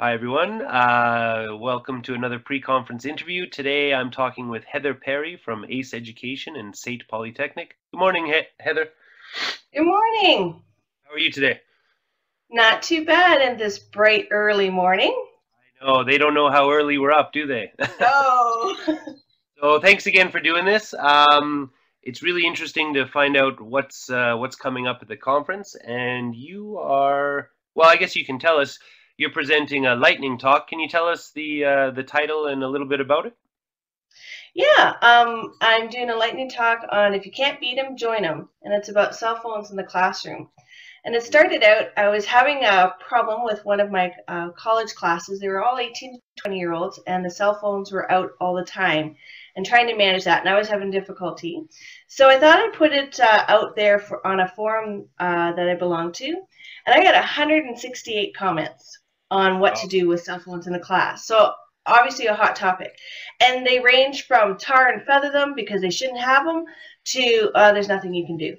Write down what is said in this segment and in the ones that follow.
Hi, everyone. Welcome to another pre-conference interview. Today, I'm talking with Heather Perry from ACEducation and SAIT Polytechnic. Good morning, Heather. Good morning. How are you today? Not too bad in this bright early morning. Oh, they don't know how early we're up, do they? No. So thanks again for doing this. It's really interesting to find out what's coming up at the conference. And you are, well, I guess you can tell us. You're presenting a lightning talk. Can you tell us the title and a little bit about it? Yeah, I'm doing a lightning talk on if you can't beat them, join them. And it's about cell phones in the classroom. And it started out, I was having a problem with one of my college classes. They were all 18 to 20-year-olds, and the cell phones were out all the time, and trying to manage that. And I was having difficulty. So I thought I'd put it out there on a forum that I belong to. And I got 168 comments on what to Wow. do with cell phones in the class. So obviously a hot topic. And they range from tar and feather them because they shouldn't have them to there's nothing you can do.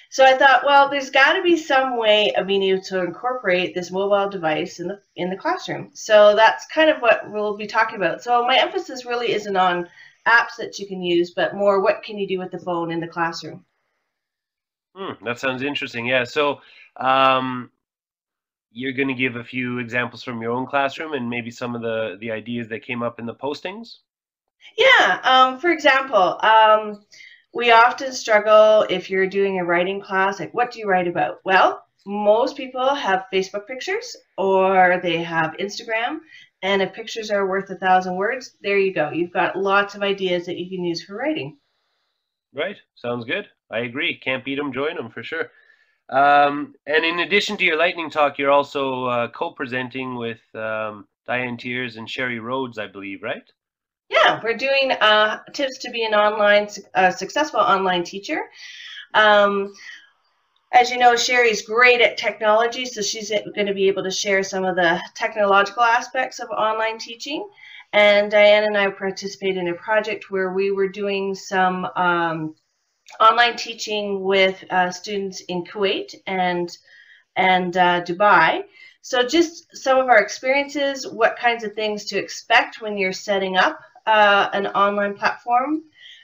So I thought, well, there's got to be some way of being able to incorporate this mobile device in the classroom. So that's kind of what we'll be talking about. So my emphasis really isn't on apps that you can use, but more what can you do with the phone in the classroom. That sounds interesting. Yeah. So, um, you're going to give a few examples from your own classroom and maybe some of the ideas that came up in the postings. Yeah, for example, we often struggle if you're doing a writing class, like what do you write about? Well, most people have Facebook pictures or they have Instagram, and if pictures are worth 1,000 words, there you go. You've got lots of ideas that you can use for writing. Right. Sounds good. I agree. Can't beat them, join them for sure. And in addition to your lightning talk, you're also co-presenting with Diane Tiers and Sherry Rhodes, I believe, right? Yeah, we're doing tips to be an online, successful online teacher. Um, As you know, Sherry's great at technology, so she's going to be able to share some of the technological aspects of online teaching. And Diane and I participated in a project where we were doing some online teaching with students in Kuwait and Dubai. So just some of our experiences, what kinds of things to expect when you're setting up an online platform,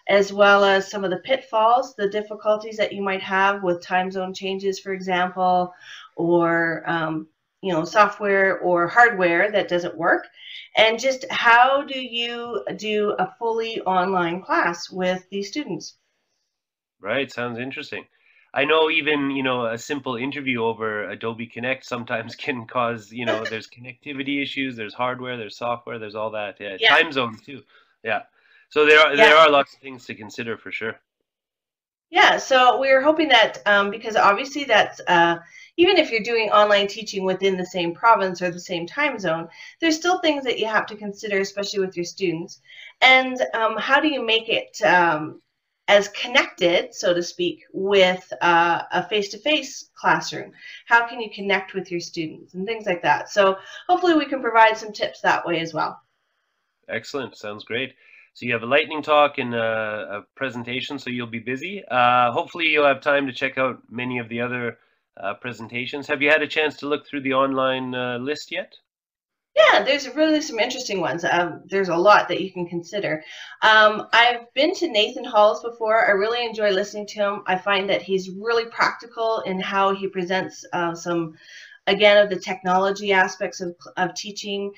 as well as some of the pitfalls, the difficulties that you might have with time zone changes, for example, or software or hardware that doesn't work, and just how do you do a fully online class with these students. Right. Sounds interesting. I know even, a simple interview over Adobe Connect sometimes can cause, there's connectivity issues, there's hardware, there's software, there's all that. Yeah. Yeah, Time zones too. Yeah. So there are yeah. lots of things to consider for sure. Yeah, so we're hoping that because obviously that's even if you're doing online teaching within the same province or the same time zone, there's still things that you have to consider, especially with your students. And how do you make it as connected, so to speak, with a face-to-face classroom? How can you connect with your students and things like that? So hopefully we can provide some tips that way as well. Excellent. Sounds great. So you have a lightning talk and a presentation, so you'll be busy. Hopefully you'll have time to check out many of the other presentations. Have you had a chance to look through the online list yet? Yeah, there's really some interesting ones. There's a lot that you can consider. I've been to Nathan Halls before. I really enjoy listening to him. I find that he's really practical in how he presents some, again, of the technology aspects of teaching,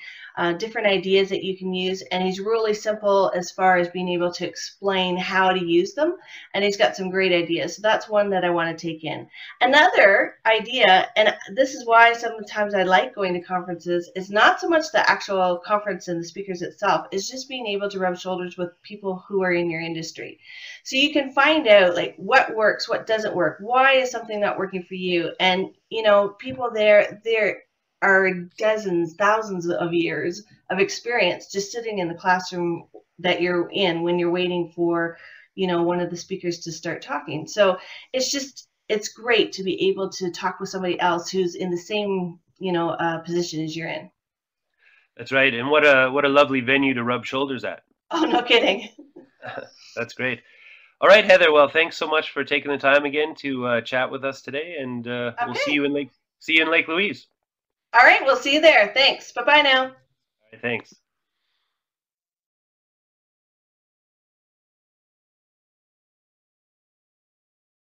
different ideas that you can use. And he's really simple as far as being able to explain how to use them. And he's got some great ideas. So that's one that I want to take in. Another idea, and this is why sometimes I like going to conferences, is not so much the actual conference and the speakers itself, is just being able to rub shoulders with people who are in your industry. So you can find out like what works, what doesn't work, why is something not working for you. And people there are dozens, thousands of years of experience just sitting in the classroom that you're in when you're waiting for, one of the speakers to start talking. So it's great to be able to talk with somebody else who's in the same, position as you're in. That's right. And what a lovely venue to rub shoulders at. Oh, no kidding. That's great. All right, Heather. Well, thanks so much for taking the time again to chat with us today, and we'll Okay. see you in Lake Louise. All right, we'll see you there. Thanks. Bye-bye now. All right, thanks.